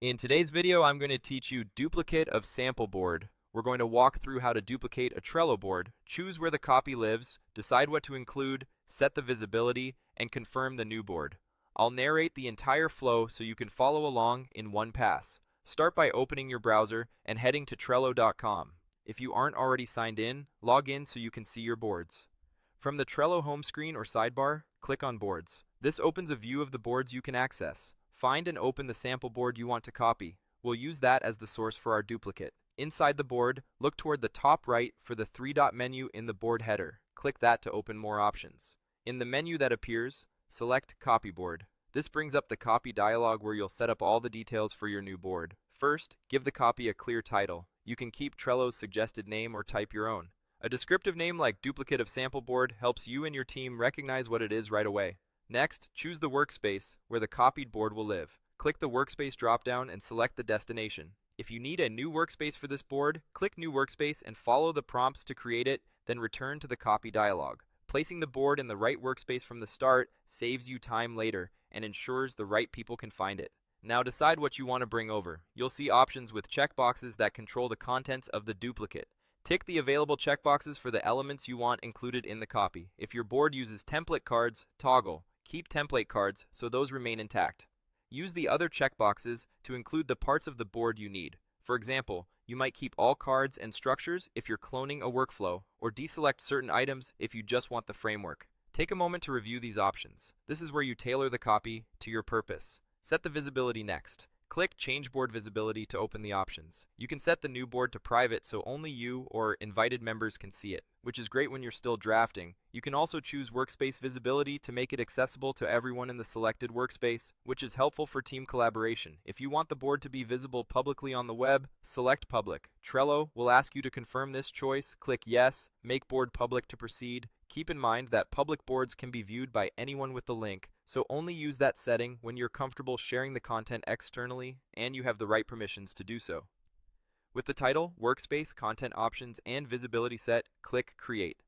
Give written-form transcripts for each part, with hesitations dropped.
In today's video, I'm going to teach you duplicate of sample board. We're going to walk through how to duplicate a Trello board, choose where the copy lives, decide what to include, set the visibility, and confirm the new board. I'll narrate the entire flow so you can follow along in one pass. Start by opening your browser and heading to trello.com. If you aren't already signed in, log in so you can see your boards. From the Trello home screen or sidebar, click on Boards. This opens a view of the boards you can access. Find and open the sample board you want to copy. We'll use that as the source for our duplicate. Inside the board, look toward the top right for the three-dot menu in the board header. Click that to open more options. In the menu that appears, select Copy Board. This brings up the copy dialog where you'll set up all the details for your new board. First, give the copy a clear title. You can keep Trello's suggested name or type your own. A descriptive name like duplicate of sample board helps you and your team recognize what it is right away. Next, choose the workspace where the copied board will live. Click the workspace dropdown and select the destination. If you need a new workspace for this board, click New Workspace and follow the prompts to create it, then return to the copy dialog. Placing the board in the right workspace from the start saves you time later and ensures the right people can find it. Now decide what you want to bring over. You'll see options with checkboxes that control the contents of the duplicate. Tick the available checkboxes for the elements you want included in the copy. If your board uses template cards, toggle. Keep template cards so those remain intact. Use the other checkboxes to include the parts of the board you need. For example, you might keep all cards and structures if you're cloning a workflow, or deselect certain items if you just want the framework. Take a moment to review these options. This is where you tailor the copy to your purpose. Set the visibility next. Click Change Board Visibility to open the options. You can set the new board to private so only you or invited members can see it, which is great when you're still drafting. You can also choose Workspace Visibility to make it accessible to everyone in the selected workspace, which is helpful for team collaboration. If you want the board to be visible publicly on the web, select Public. Trello will ask you to confirm this choice. Click Yes, make board public to proceed. Keep in mind that public boards can be viewed by anyone with the link, so only use that setting when you're comfortable sharing the content externally and you have the right permissions to do so. With the title, workspace, content options, and visibility set, click Create.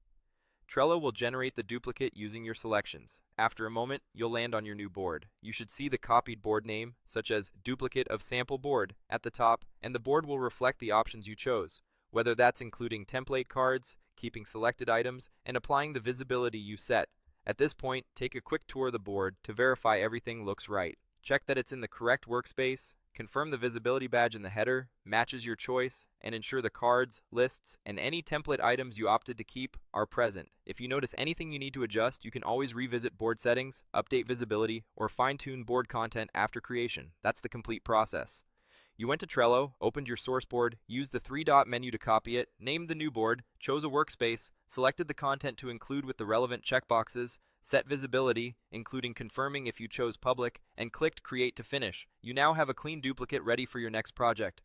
Trello will generate the duplicate using your selections. After a moment, you'll land on your new board. You should see the copied board name, such as duplicate of sample board, at the top, and the board will reflect the options you chose, whether that's including template cards, keeping selected items, and applying the visibility you set. At this point, take a quick tour of the board to verify everything looks right. Check that it's in the correct workspace, confirm the visibility badge in the header matches your choice, and ensure the cards, lists, and any template items you opted to keep are present. If you notice anything you need to adjust, you can always revisit board settings, update visibility, or fine-tune board content after creation. That's the complete process. You went to Trello, opened your source board, used the three-dot menu to copy it, named the new board, chose a workspace, selected the content to include with the relevant checkboxes, set visibility, including confirming if you chose public, and clicked Create to finish. You now have a clean duplicate ready for your next project.